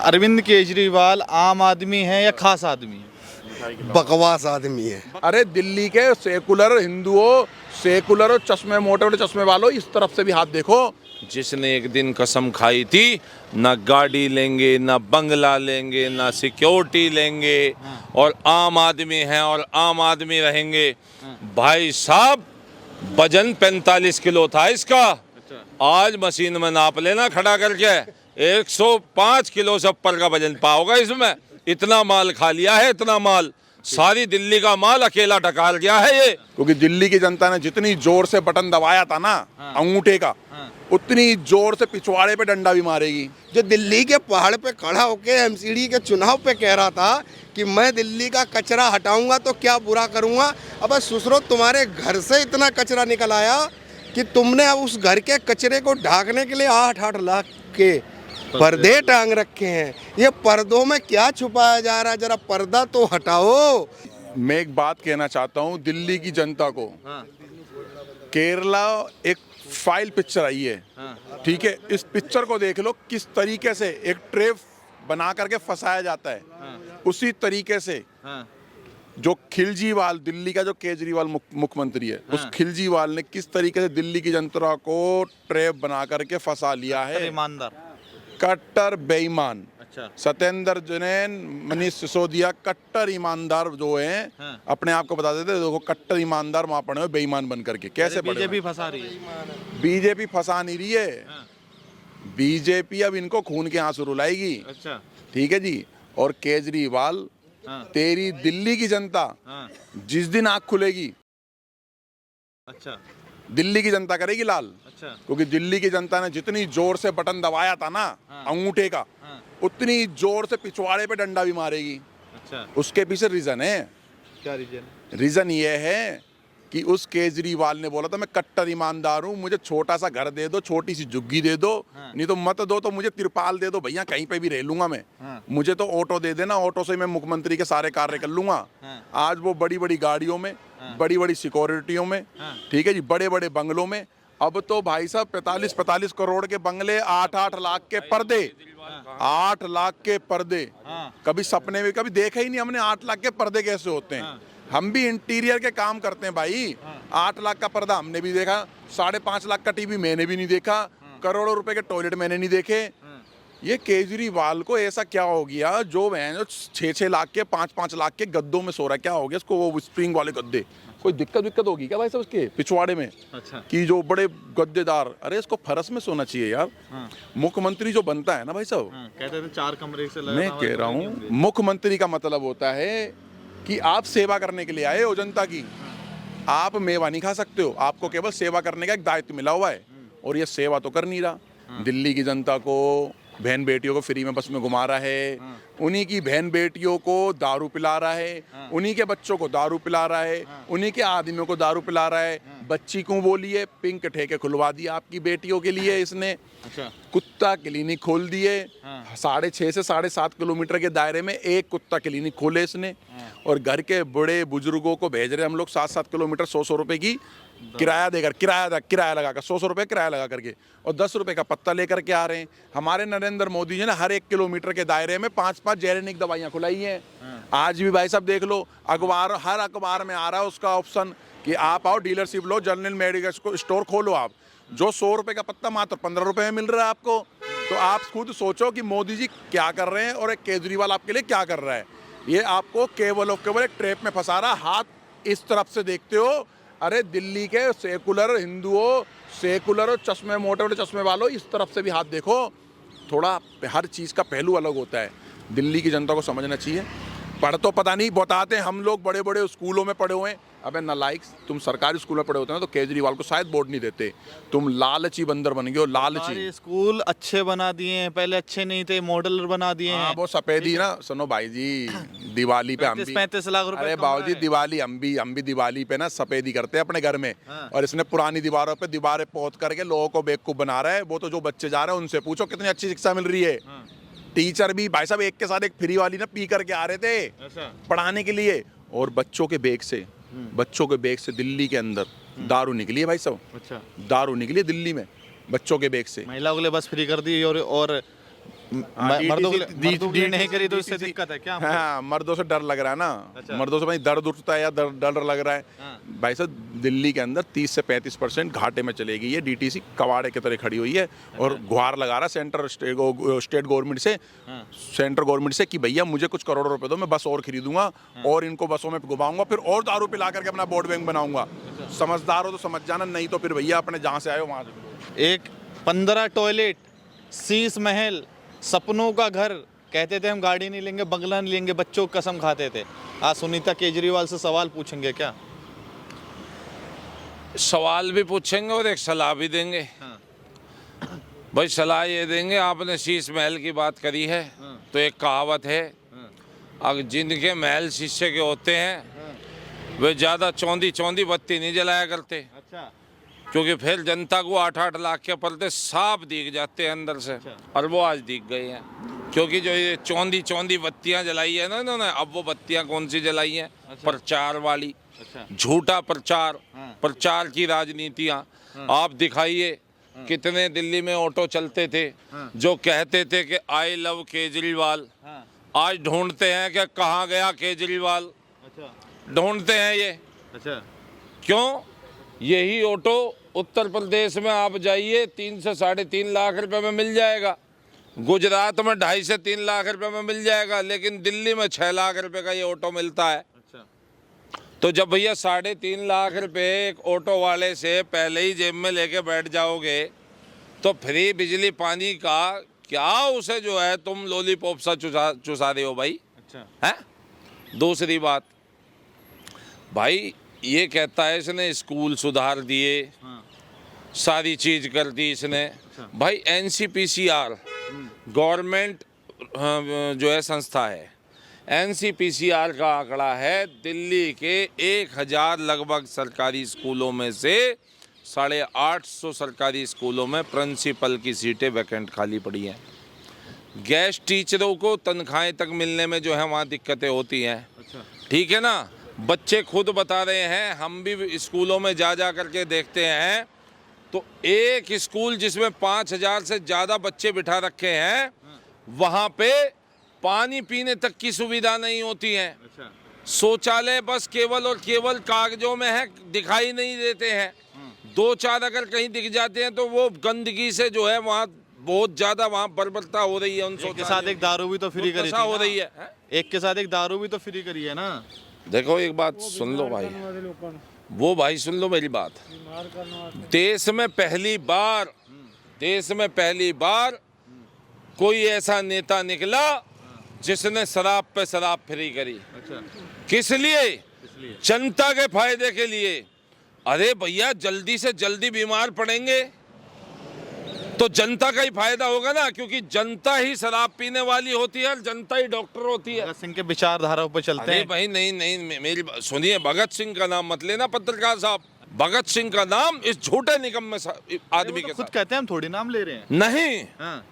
अरविंद केजरीवाल आम आदमी है या खास आदमी है? बकवास आदमी है। अरे दिल्ली के सेकुलर हिंदुओं, सेकुलर और चश्मे मोटे मोटे चश्मे वालों, इस तरफ से भी हाथ देखो। जिसने एक दिन कसम खाई थी ना गाड़ी लेंगे, ना बंगला लेंगे, ना सिक्योरिटी लेंगे, और आम आदमी हैं और आम आदमी रहेंगे। भाई साहब, वजन 45 किलो था इसका। आज मशीन में नाप लेना खड़ा करके, 105 किलो से ऊपर का वजन पाओगे इसमें। इतना माल खा लिया है, इतना माल, सारी दिल्ली का माल अकेला टकार गया है ये। क्योंकि दिल्ली की जनता ने जितनी जोर से बटन दबाया था ना अंगूठे का, उतनी जोर से पिछवाड़े पे डंडा भी मारेगी। जो दिल्ली के पहाड़ पे खड़ा होके एमसीडी के चुनाव पे कह रहा था कि मैं दिल्ली का कचरा हटाऊंगा तो क्या बुरा करूंगा। अब ससुरो, तुम्हारे घर से इतना कचरा निकल आया कि तुमने अब उस घर के कचरे को ढाकने के लिए 8-8 लाख के पर्दे टांग रखे हैं। ये पर्दों में क्या छुपाया जा रहा है, जरा पर्दा तो हटाओ। मैं एक बात कहना चाहता हूँ दिल्ली की जनता को। केरला एक फाइल पिक्चर आई है, ठीक है, इस पिक्चर को देख लो किस तरीके से एक ट्रेप बना करके फंसाया जाता है। उसी तरीके से जो खिलजीवाल, दिल्ली का जो केजरीवाल मुख्यमंत्री है, उस खिलजीवाल ने किस तरीके से दिल्ली की जनता को ट्रेप बना करके फंसा लिया है। ईमानदार, कट्टर बेईमान। अच्छा। सत्येंद्र जैन, मनीष सिसोदिया कट्टर ईमानदार जो हैं, अपने आप को बता देते देखो कट्टर ईमानदार वहां पड़े हुए बेईमान बन करके। कैसे पड़े? बीजेपी फंसा रही है। बीजेपी फंसा नहीं रही है। बीजेपी अब इनको खून के आंसू रुलाएगी। अच्छा। ठीक है जी। और केजरीवाल, तेरी दिल्ली की जनता जिस दिन आंख खुलेगी, अच्छा, दिल्ली की जनता करेगी लाल। अच्छा। क्योंकि दिल्ली की जनता ने जितनी जोर से बटन दबाया था ना अंगूठे का, उतनी जोर से पिछवाड़े पे डंडा भी मारेगी। अच्छा। उसके पीछे रीजन है। क्या रीजन? रीजन ये है कि उस केजरीवाल ने बोला था मैं कट्टर ईमानदार हूँ, मुझे छोटा सा घर दे दो, छोटी सी झुग्गी दे दो, नहीं तो मत दो तो मुझे तिरपाल दे दो भैया, कहीं पे भी रह लूंगा मैं। मुझे तो ऑटो दे देना, ऑटो से मैं मुख्यमंत्री के सारे कार्य कर लूंगा। आज वो बड़ी बड़ी गाड़ियों में, बड़ी बड़ी सिक्योरिटियों में, ठीक है जी, बड़े बड़े बंगलों में। अब तो भाई साहब 45-45 करोड़ के बंगले, 8-8 लाख के पर्दे, 8 लाख के पर्दे। कभी सपने में कभी देखा ही नहीं हमने 8 लाख के पर्दे कैसे होते हैं। हम भी इंटीरियर के काम करते हैं भाई। 8 लाख का पर्दा हमने भी देखा, 5.5 लाख का टीवी मैंने भी नहीं देखा, करोड़ों रुपए के टॉयलेट मैंने नहीं देखे। ये केजरीवाल को ऐसा क्या हो गया जो 6-6 लाख के, 5-5 लाख के गद्दों में सो रहा है? क्या हो गया इसको? वो स्प्रिंग वाले गद्दे, कोई दिक्कत होगी क्या भाई साहब उसके पिछवाड़े में? अच्छा। कि जो बड़े गद्देदार, अरे इसको फरस में सोना चाहिए यार। मुख्यमंत्री जो बनता है ना भाई साहब, कहते थे 4 कमरे से मैं कह रहा हूँ मुख्यमंत्री का मतलब होता है कि आप सेवा करने के लिए आए हो जनता की। आप मेवा नहीं खा सकते हो, आपको केवल सेवा करने का एक दायित्व मिला हुआ है, और ये सेवा तो कर नहीं रहा। दिल्ली की जनता को, बहन बेटियों को फ्री में बस में घुमा रहा है, उन्हीं की बहन बेटियों को दारू पिला रहा है, उन्हीं के बच्चों को दारू पिला रहा है, उन्हीं के आदमियों को दारू पिला रहा है। बच्ची को बोलिए, पिंक ठेके खुलवा दिए आपकी बेटियों के लिए इसने। अच्छा। कुत्ता क्लिनिक खोल दिए, 6.5 से 7.5 किलोमीटर के दायरे में एक कुत्ता क्लिनिक खोले इसने। और घर के बड़े बुजुर्गों को भेज रहे हम लोग 7-7 किलोमीटर 100 रुपए की किराया देकर, किराया लगाकर 100 रुपए किराया लगा करके, और 10 रुपए का पत्ता लेकर के आ रहे हैं। हमारे नरेंद्र मोदी जी ने हर 1 किलोमीटर के दायरे में 5-5 जेनेरिक दवाइयाँ खुलाई हैं। आज भी भाई साहब देख लो, अखबार, हर अखबार में आ रहा है उसका ऑप्शन कि आप आओ डीलरशिप लो, जनरल मेडिकल स्टोर खोलो आप। जो 100 रुपए का पत्ता मात्र 15 रुपए में मिल रहा है आपको। तो आप खुद सोचो कि मोदी जी क्या कर रहे हैं और एक केजरीवाल आपके लिए क्या कर रहा है। ये आपको केवल और केवल एक ट्रैप में फंसा रहा। हाथ इस तरफ से देखते हो, अरे दिल्ली के सेकुलर हिंदुओं, सेकुलर और चश्मे मोटे मोटे चश्मे वालों, इस तरफ से भी हाथ देखो। थोड़ा हर चीज़ का पहलू अलग होता है, दिल्ली की जनता को समझना चाहिए। पढ़ तो पता नहीं बताते, हम लोग बड़े बड़े स्कूलों में पढ़े हुए हैं। अबे नालायक, तुम सरकारी स्कूल में पढ़े होते हैं तो केजरीवाल को शायद वोट नहीं देते। तुम लालची बंदर बन गए हो, लालची। स्कूल अच्छे बना दिए हैं, पहले अच्छे नहीं थे, मॉडल बना दिए हैं। वो सफेदी ना, सुनो भाई जी, दिवाली पे हम भी 35 लाख रुपए। अरे बाबूजी दिवाली हम भी दिवाली पे ना सफेदी करते हैं अपने घर में। और इसने पुरानी दीवारों पे दीवारें पोत करके लोगों को बेवकूफ बना रहा है। वो तो जो बच्चे जा रहे हैं उनसे पूछो कितनी अच्छी शिक्षा मिल रही है। टीचर भी भाई साहब एक के साथ एक फ्री वाली ना पी करके आ रहे थे पढ़ाने के लिए। और बच्चों के बैग से दिल्ली के अंदर दारू निकली है भाई साहब। अच्छा। दारू निकली दिल्ली में बच्चों के बैग से। महिलाओं के लिए बस फ्री कर दी और मर्दों के लिए नहीं करी तो इससे DTC दिक्कत है क्या? हाँ, मर्दों से डर लग रहा है ना। अच्छा। मर्दों से भाई दर्द उठता है या डर लग रहा है। हाँ। भाई साहब दिल्ली के अंदर 30 से 35% घाटे में चलेगी ये DTC कवाड़े की तरह खड़ी हुई है और गुहार लगा रहा है स्टेट गवर्नमेंट से, सेंट्रल गवर्नमेंट से कि भैया मुझे कुछ करोड़ों रुपए दो, मैं बस और खरीदूंगा और इनको बसों में घुमाऊंगा, फिर और दारू पिला करके अपना वोट बैंक बनाऊंगा। समझदार हो तो समझ जाना, नहीं तो फिर भैया अपने जहाँ से आए हो वहाँ से। एक 15 टॉयलेट, 30 महल, सपनों का घर, कहते थे हम गाड़ी नहीं लेंगे, बंगला नहीं लेंगे, बच्चों की कसम खाते थे। आज सुनीता केजरीवाल से सवाल पूछेंगे क्या? सवाल भी पूछेंगे और एक सलाह भी देंगे। भाई सलाह ये देंगे, आपने शीश महल की बात करी है तो एक कहावत है, अगर जिनके महल शीशे के होते हैं वे ज़्यादा चौंधी बत्ती नहीं जलाया करते, अच्छा, क्योंकि फिर जनता को 8-8 लाख के पर्दे साफ दिख जाते हैं अंदर से। और वो आज दिख गए हैं, क्योंकि जो ये चौंधी बत्तियां जलाई है ना इन्होंने, अब वो बत्तियां कौन सी जलाई हैं? प्रचार वाली, झूठा प्रचार, प्रचार की राजनीतियां। आप दिखाइए कितने दिल्ली में ऑटो चलते थे जो कहते थे कि आई लव केजरीवाल, आज ढूंढते हैं कि कहाँ गया केजरीवाल, ढूंढते हैं ये। अच्छा, क्यों? यही ऑटो उत्तर प्रदेश में आप जाइए 3 से 3.5 लाख रुपए में मिल जाएगा, गुजरात में 2.5 से 3 लाख रुपए में मिल जाएगा, लेकिन दिल्ली में 6 लाख रुपए का ये ऑटो मिलता है। अच्छा, तो जब भैया 3.5 लाख रुपए एक ऑटो वाले से पहले ही जेब में लेके बैठ जाओगे तो फ्री बिजली पानी का क्या उसे जो है तुम लॉलीपॉप सा चुसा रहे हो भाई? अच्छा, है? दूसरी बात, भाई ये कहता है इसने स्कूल सुधार दिए, सारी चीज कर दी इसने। भाई NCPCR गवर्नमेंट जो है संस्था है, NCPCR का आंकड़ा है दिल्ली के 1000 लगभग सरकारी स्कूलों में से 850 सरकारी स्कूलों में प्रिंसिपल की सीटें वैकेंट खाली पड़ी हैं। गेस्ट टीचरों को तनख्वाहें तक मिलने में जो है वहाँ दिक्कतें होती हैं। ठीक है ना? बच्चे खुद बता रहे हैं, हम भी स्कूलों में जा करके देखते हैं तो एक स्कूल जिसमें 5000 से ज़्यादा बच्चे बिठा रखे हैं वहाँ पे पानी पीने तक की सुविधा नहीं होती है। शौचालय बस केवल और केवल कागजों में है, दिखाई नहीं देते हैं। 2-4 अगर कहीं दिख जाते हैं तो वो गंदगी से जो है वहाँ बहुत ज़्यादा वहाँ बर्बरता हो रही है। एक के साथ एक दारू भी तो फ्री करी थी हो रही है। एक के साथ एक दारू भी तो फ्री करी है ना। देखो एक बात सुन लो भाई, वो भाई सुन लो मेरी बात, देश में पहली बार कोई ऐसा नेता निकला जिसने शराब पे शराब फ्री करी। किस लिए? जनता के फायदे के लिए। अरे भैया जल्दी से जल्दी बीमार पड़ेंगे तो जनता का ही फायदा होगा ना, क्योंकि जनता ही शराब पीने वाली होती है और जनता ही डॉक्टर होती है। भगत सिंह के विचारधाराओं पर चलते हैं भाई। नहीं मेरी सुनिए, भगत सिंह का नाम मत लेना पत्रकार साहब। भगत सिंह का नाम इस झूठे निकम्मे आदमी के खुद कहते हैं, हम थोड़ी नाम ले रहे हैं। नहीं,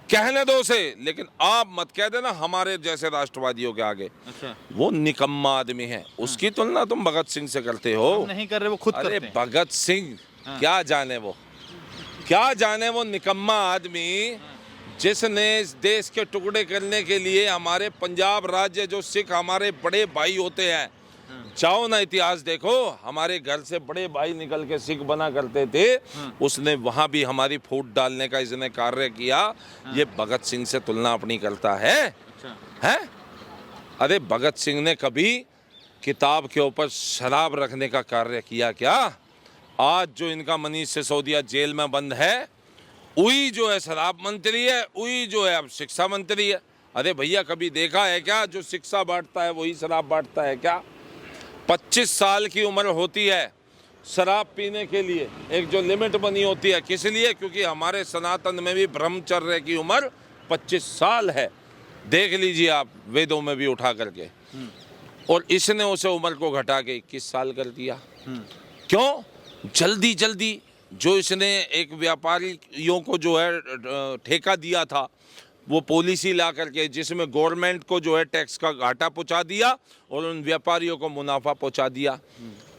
कहने दो उसे, लेकिन आप मत कह देना हमारे जैसे राष्ट्रवादियों के आगे। अच्छा, वो निकम्मा आदमी है, उसकी तुलना तुम भगत सिंह से करते हो। नहीं कर रहे, वो खुद करते हैं। भगत सिंह क्या जाने वो निकम्मा आदमी जिसने इस देश के टुकड़े करने के लिए हमारे पंजाब राज्य जो सिख हमारे बड़े भाई होते हैं, जाओ ना इतिहास देखो, हमारे घर से बड़े भाई निकल के सिख बना करते थे, उसने वहां भी हमारी फूट डालने का इसने कार्य किया। ये भगत सिंह से तुलना अपनी करता है? है? अरे भगत सिंह ने कभी किताब के ऊपर शराब रखने का कार्य किया क्या? आज जो इनका मनीष सिसोदिया जेल में बंद है, वही जो है शराब मंत्री है, वही जो है अब शिक्षा मंत्री है। अरे भैया कभी देखा है क्या जो शिक्षा बांटता है वही शराब बांटता है क्या? 25 साल की उम्र होती है शराब पीने के लिए, एक जो लिमिट बनी होती है। किस लिए? क्योंकि हमारे सनातन में भी ब्रह्मचर्य की उम्र 25 साल है, देख लीजिए आप वेदों में भी उठा करके। और इसने उसे उम्र को घटा के 21 साल कर दिया। क्यों? जल्दी जो इसने एक व्यापारियों को जो है ठेका दिया था, वो पॉलिसी ला करके जिसमें गवर्नमेंट को जो है टैक्स का घाटा पहुंचा दिया और उन व्यापारियों को मुनाफा पहुंचा दिया,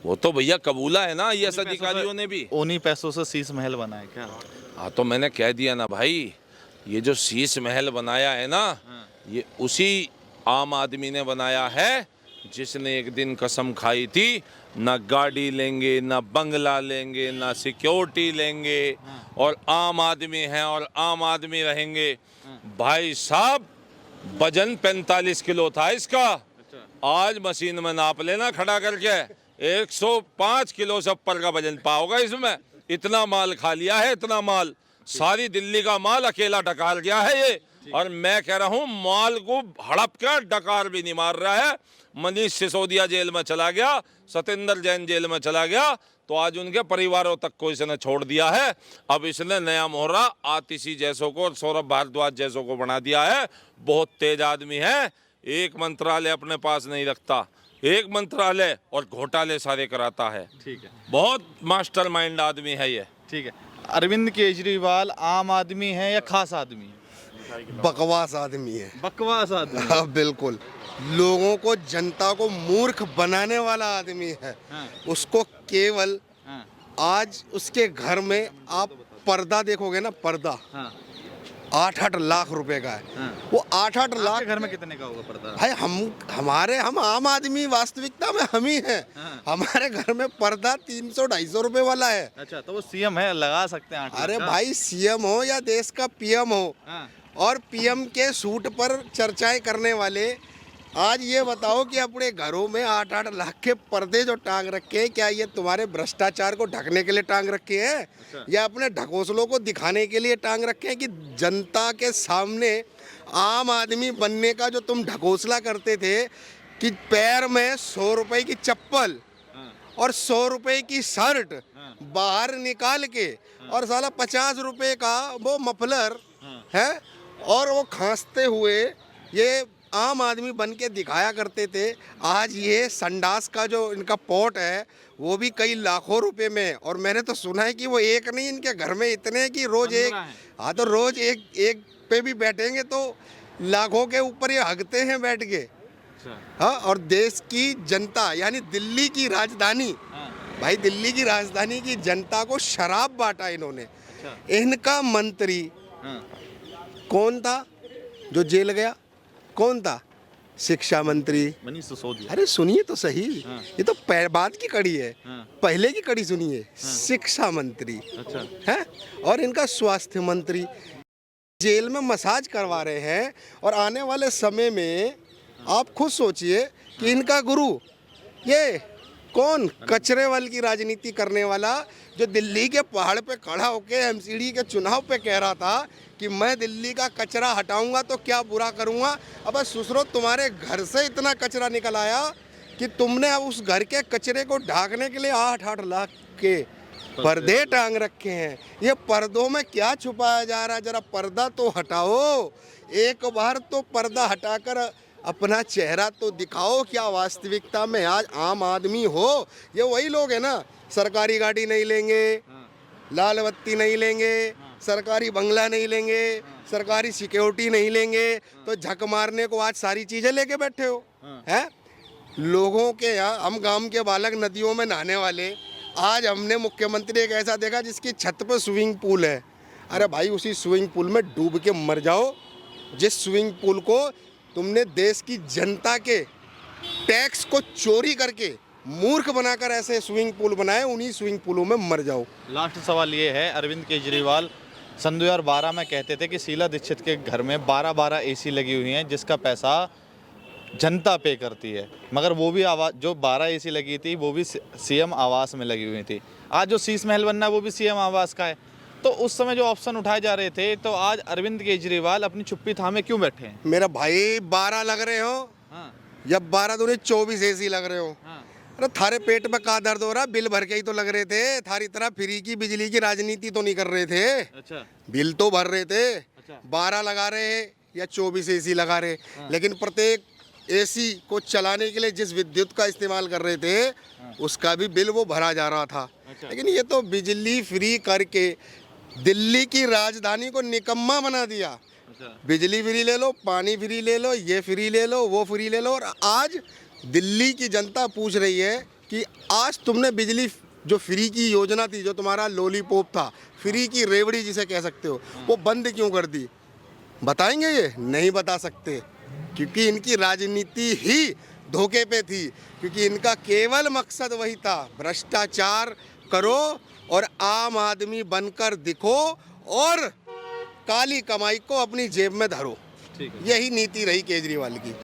वो तो भैया कबूला है ना IAS अधिकारियों ने भी। उन्हीं पैसों से शीश महल बना है क्या? हाँ तो मैंने कह दिया ना भाई, ये जो शीश महल बनाया है ना, ये उसी आम आदमी ने बनाया है जिसने एक दिन कसम खाई थी, ना गाड़ी लेंगे, ना बंगला लेंगे, ना सिक्योरिटी लेंगे, और आम आदमी हैं और आम आदमी रहेंगे। भाई साहब, वजन 45 किलो था इसका, आज मशीन में नाप लेना खड़ा करके 105 किलो से ऊपर का वजन पाओगा इसमें। इतना माल खा लिया है, इतना माल, सारी दिल्ली का माल अकेला डकार गया है ये। और मैं कह रहा हूँ, माल को हड़प कर डकार भी नहीं मार रहा है। मनीष सिसोदिया जेल में चला गया, सत्येंद्र जैन जेल में चला गया, तो आज उनके परिवारों तक को इसने छोड़ दिया है। अब इसने नया मोहरा आतिशी जैसों को और सौरभ भारद्वाज जैसों को बना दिया है। बहुत तेज आदमी है, एक मंत्रालय अपने पास नहीं रखता, एक मंत्रालय और घोटाले सारे कराता है। ठीक है, बहुत मास्टरमाइंड आदमी है ये। ठीक है। अरविंद केजरीवाल आम आदमी है या खास आदमी है? बकवास आदमी है। बकवास आदमी। हाँ बिल्कुल, लोगों को, जनता को मूर्ख बनाने वाला आदमी है। हाँ। उसको केवल हाँ, आज उसके घर में आप पर्दा देखोगे ना, पर्दा हाँ, 8-8 लाख रुपए का है। हाँ। वो 8-8 लाख आपके घर में कितने का होगा पर्दा? भाई, हम आम आदमी वास्तविकता में हम ही हैं। हाँ। हमारे घर में पर्दा 300-250 रुपए वाला है। अच्छा, तो वो सीएम है, लगा सकते हैं 8 लाख अरे का। भाई, सीएम हो या देश का पीएम हो, हाँ, और पीएम के सूट पर चर्चाएं करने वाले, आज ये बताओ कि अपने घरों में 8-8 लाख के पर्दे जो टांग रखे हैं, क्या ये तुम्हारे भ्रष्टाचार को ढकने के लिए टांग रखे हैं, या अपने ढकोसलों को दिखाने के लिए टांग रखे हैं, कि जनता के सामने आम आदमी बनने का जो तुम ढकोसला करते थे, कि पैर में 100 रुपए की चप्पल और 100 रुपए की शर्ट बाहर निकाल के, और साला 50 रुपए का वो मफलर है, और वो खांसते हुए ये आम आदमी बन के दिखाया करते थे। आज ये संडास का जो इनका पॉट है, वो भी कई लाखों रुपए में है। और मैंने तो सुना है कि वो एक नहीं, इनके घर में इतने हैं कि रोज एक, हाँ, तो रोज एक पे भी बैठेंगे तो लाखों के ऊपर ये हगते हैं बैठ के। हाँ, और देश की जनता, यानी दिल्ली की राजधानी, भाई दिल्ली की राजधानी की जनता को शराब बांटा इन्होंने। इनका मंत्री कौन था जो जेल गया? कौन था? शिक्षा मंत्री मनीष सिसोदिया। अरे सुनिए तो सही, ये तो बाद की कड़ी है, पहले की कड़ी सुनिए। शिक्षा मंत्री, अच्छा, है, और इनका स्वास्थ्य मंत्री जेल में मसाज करवा रहे हैं। और आने वाले समय में आप खुद सोचिए कि इनका गुरु ये कौन, कचरेवाल की राजनीति करने वाला, जो दिल्ली के पहाड़ पे खड़ा होकर एमसीडी के चुनाव पे कह रहा था कि मैं दिल्ली का कचरा हटाऊंगा तो क्या बुरा करूंगा। अब ससुरो, तुम्हारे घर से इतना कचरा निकल आया कि तुमने अब उस घर के कचरे को ढाकने के लिए 8-8 लाख के पर्दे टांग रखे हैं। ये पर्दों में क्या छुपाया जा रहा है? जरा पर्दा तो हटाओ, एक बार तो पर्दा हटाकर अपना चेहरा तो दिखाओ। क्या वास्तविकता में आज आम आदमी हो? ये वही लोग हैं ना, सरकारी गाड़ी नहीं लेंगे, लाल बत्ती नहीं लेंगे, सरकारी बंगला नहीं लेंगे, सरकारी सिक्योरिटी नहीं लेंगे, तो झक मारने को आज सारी चीजें लेके बैठे हो। हैं लोगों के यहाँ, हम गांव के बालक नदियों में नहाने वाले, आज हमने मुख्यमंत्री एक ऐसा देखा जिसकी छत पर स्विमिंग पूल है। अरे भाई, उसी स्विमिंग पूल में डूब के मर जाओ, जिस स्विमिंग पूल को तुमने देश की जनता के टैक्स को चोरी करके मूर्ख बनाकर ऐसे स्विमिंग पूल बनाए, उन्हीं स्विमिंग पूलों में मर जाओ। लास्ट सवाल ये है, अरविंद केजरीवाल सन 2012 में कहते थे कि शीला दीक्षित के घर में 12-12 एसी लगी हुई हैं, जिसका पैसा जनता पे करती है, मगर वो भी आवास, जो 12 एसी लगी थी वो भी सीएम आवास में लगी हुई थी। आज जो शीश महल बनना है वो भी सीएम आवास का है। तो उस समय जो ऑप्शन उठाए जा रहे थे, तो आज अरविंद केजरीवाल अपनी चुप्पी थामे क्यों बैठे हैं? मेरा भाई, 12 लग रहे हो या 12 दूनी 24 एसी लग रहे हो? अरे थारे पेट में का दर्द हो रहा? बिल भर के ही तो लग रहे थे। थारी तरह फ्री की बिजली की राजनीति तो नहीं कर रहे थे। अच्छा, बिल तो भर रहे थे। अच्छा। 12 लगा रहे या 24 एसी लगा रहे, लेकिन प्रत्येक एसी को चलाने के लिए जिस विद्युत का इस्तेमाल कर रहे थे, उसका भी बिल वो भरा जा रहा था। लेकिन ये तो बिजली फ्री करके दिल्ली की राजधानी को निकम्मा बना दिया। बिजली फ्री ले लो, पानी फ्री ले लो, ये फ्री ले लो, वो फ्री ले लो। और आज दिल्ली की जनता पूछ रही है कि आज तुमने बिजली जो फ्री की योजना थी, जो तुम्हारा लॉलीपॉप था, फ्री की रेवड़ी जिसे कह सकते हो, वो बंद क्यों कर दी? बताएंगे ये? नहीं बता सकते, क्योंकि इनकी राजनीति ही धोखे पे थी, क्योंकि इनका केवल मकसद वही था, भ्रष्टाचार करो और आम आदमी बनकर दिखो और काली कमाई को अपनी जेब में धरो। ठीक है। यही नीति रही केजरीवाल की।